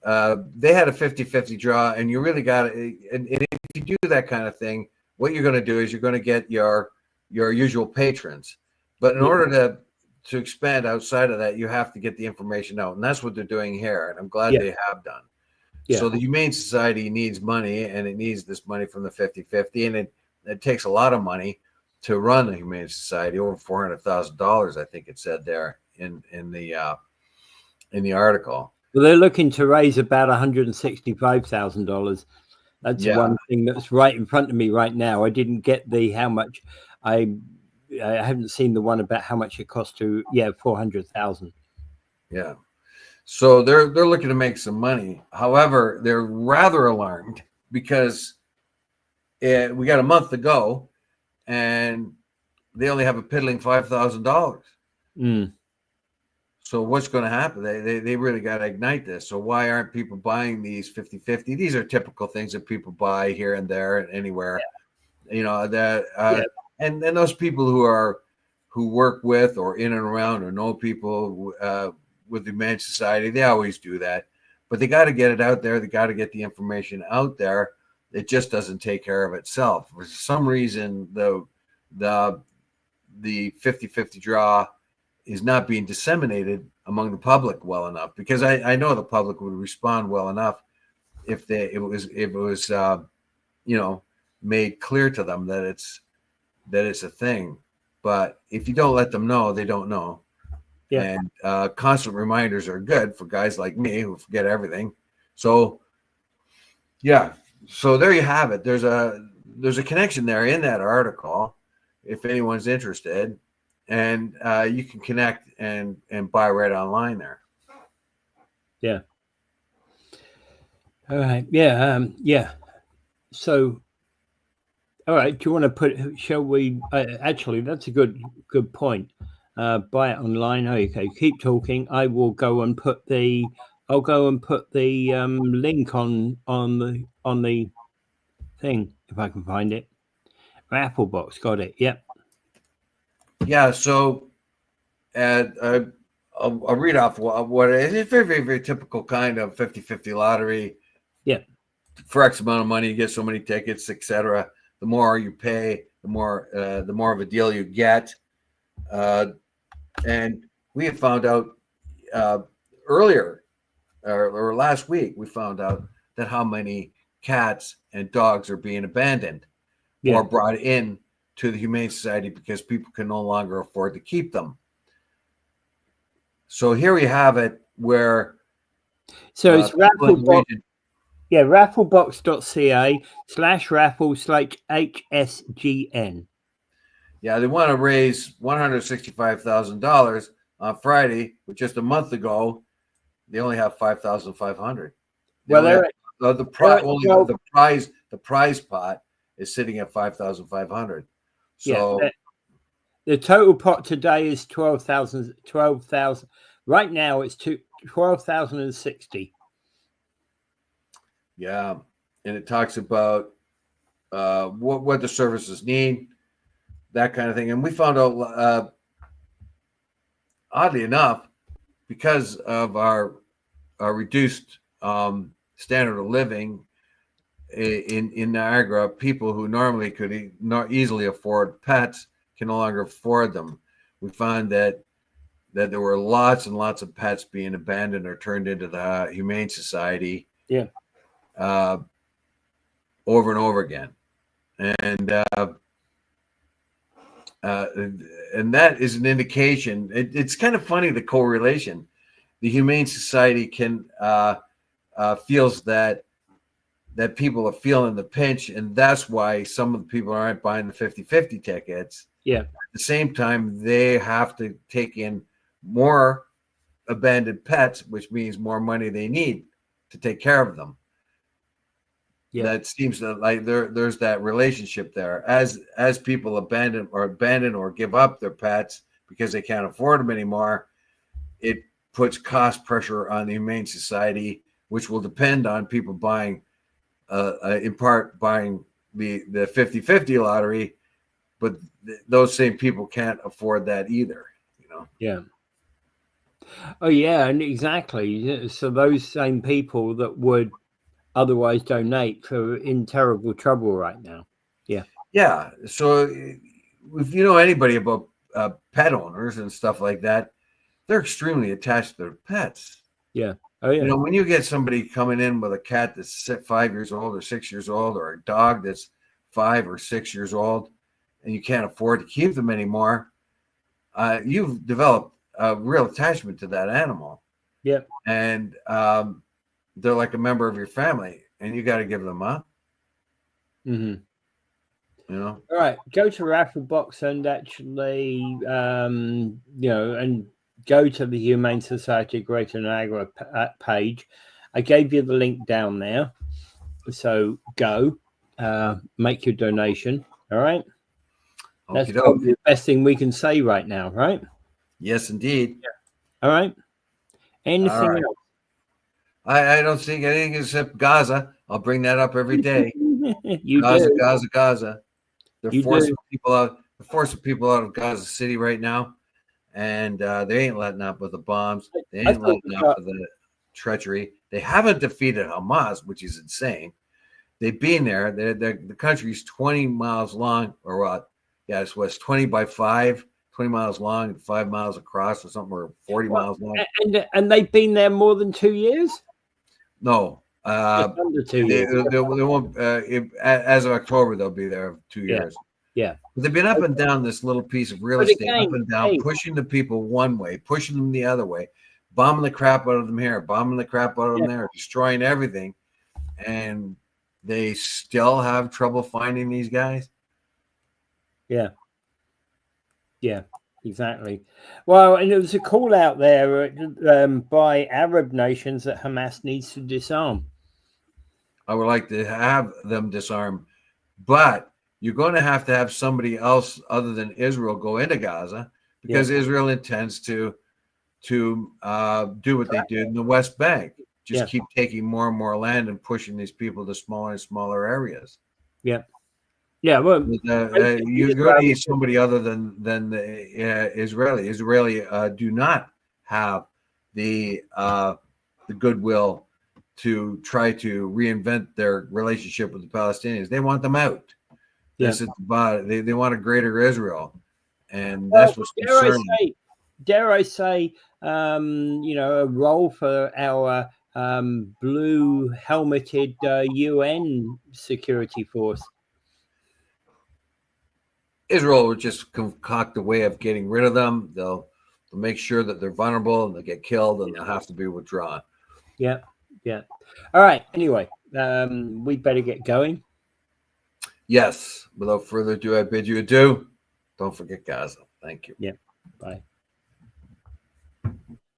They had a 50/50 draw, and you really got to, and if you do that kind of thing, what you're going to do is you're going to get your usual patrons. But in order to expand outside of that, you have to get the information out. And that's what they're doing here. And I'm glad they have done. Yeah. So the Humane Society needs money, and it needs this money from the 50/50. And it takes a lot of money to run the Humane Society, over $400,000, I think it said there in the article. Well, they're looking to raise about $165,000. That's one thing that's right in front of me right now. I didn't get how much. I haven't seen the one about how much it costs to. Yeah, 400,000. Yeah. So they're looking to make some money. However, they're rather alarmed because we got a month to go, and they only have a piddling $5,000. So what's going to happen? They really got to ignite this. So why aren't people buying these 50/50? These are typical things that people buy here and there and anywhere. You know, that and those people who work with or in and around or know people with the Humane Society, they always do that. But they got to get it out there. They got to get the information out there. It just doesn't take care of itself. For some reason, the 50/50 draw is not being disseminated among the public well enough, because I know the public would respond well enough if it was made clear to them that it's a thing. But if you don't let them know, they don't know. Yeah. And constant reminders are good for guys like me who forget everything. So yeah, so there you have it. There's a connection there in that article if anyone's interested. And you can connect and buy right online there. Yeah. All right. Yeah. Yeah. So, all right. Do you want to shall we? Actually, that's a good point. Buy it online. Okay. Keep talking. I will go and put the. I'll go and put the link on the thing if I can find it. Raffle box. Got it. Yep. Yeah. So. I'll read off what it is. It's very, very, very typical kind of 50/50 lottery. Yeah. For X amount of money, you get so many tickets, etc. The more you pay, the more of a deal you get. And we had found out earlier or last week, we found out that how many cats and dogs are being abandoned or brought in to the Humane Society because people can no longer afford to keep them. So here we have it where. So it's rafflebox. Yeah, rafflebox.ca/raffle/HSGN. Yeah, they want to raise $165,000 on Friday, but just a month ago, they only have 5,500. Well, the prize pot is sitting at 5,500. So. Yeah, the total pot today is 12,000. Right now, it's 12,060. Yeah, and it talks about what the services need, that kind of thing. And we found out, oddly enough, because of our reduced standard of living in Niagara, people who normally could not easily afford pets can no longer afford them. We find that there were lots and lots of pets being abandoned or turned into the Humane Society. Yeah. Over and over again. And that is an indication. It's kind of funny, the correlation. The Humane Society feels that people are feeling the pinch, and that's why some of the people aren't buying the 50/50 tickets. Yeah. At the same time, they have to take in more abandoned pets, which means more money they need to take care of them. Yeah. That seems to like there's that relationship there. As people abandon or give up their pets because they can't afford them anymore, it puts cost pressure on the Humane Society, which will depend on people buying, in part buying the 50-50 lottery, but those same people can't afford that either. Yeah. Oh yeah, and exactly. So those same people that would otherwise donate are in terrible trouble right now. Yeah. Yeah. So if you know anybody about pet owners and stuff like that, they're extremely attached to their pets. Yeah. Oh yeah. When you get somebody coming in with a cat that's 5 years old or 6 years old, or a dog that's 5 or 6 years old, and you can't afford to keep them anymore, you've developed a real attachment to that animal. Yeah. And they're like a member of your family, and you got to give them up. Mm-hmm. All right, go to Raffle Box and actually, and go to the Humane Society of Greater Niagara page. I gave you the link down there, so go make your donation. All right, that's probably the best thing we can say right now, right? Yes, indeed. Yeah. All right. Anything else? I don't think anything except Gaza. I'll bring that up every day. Gaza. They're forcing people out. They're forcing people out of Gaza City right now, and they ain't letting up with the bombs. They ain't letting up with the treachery. They haven't defeated Hamas, which is insane. They've been there. The country's 20 miles long, or what? Yeah, it's 20 by 5, 20 miles long and 5 miles across, or something, or 40 miles long. And they've been there more than 2 years? No. Under 2 years. They won't. As of October, they'll be there 2 years. Yeah. But they've been up and down this little piece of real estate, up and down, pushing the people one way, pushing them the other way, bombing the crap out of them here, bombing the crap out of them there, destroying everything, and they still have trouble finding these guys. Yeah. Yeah. Exactly. Well, and there was a call out there by Arab nations that Hamas needs to disarm. I would like to have them disarm, but you're going to have somebody else other than Israel go into Gaza, because Israel intends to do what they did in the West Bank. Just keep taking more and more land and pushing these people to smaller and smaller areas. Yeah. Yeah, well, you're going to need somebody other than the Israeli. Israeli do not have the goodwill to try to reinvent their relationship with the Palestinians. They want them out. This is about it. They want a greater Israel, and that's what's concerning. Dare I say, a role for our blue helmeted UN security force. Israel will just concoct a way of getting rid of them. They'll make sure that they're vulnerable and they get killed, and they'll have to be withdrawn. Yeah. All right. Anyway, we better get going. Yes. Without further ado, I bid you adieu. Don't forget Gaza. Thank you. Yeah. Bye.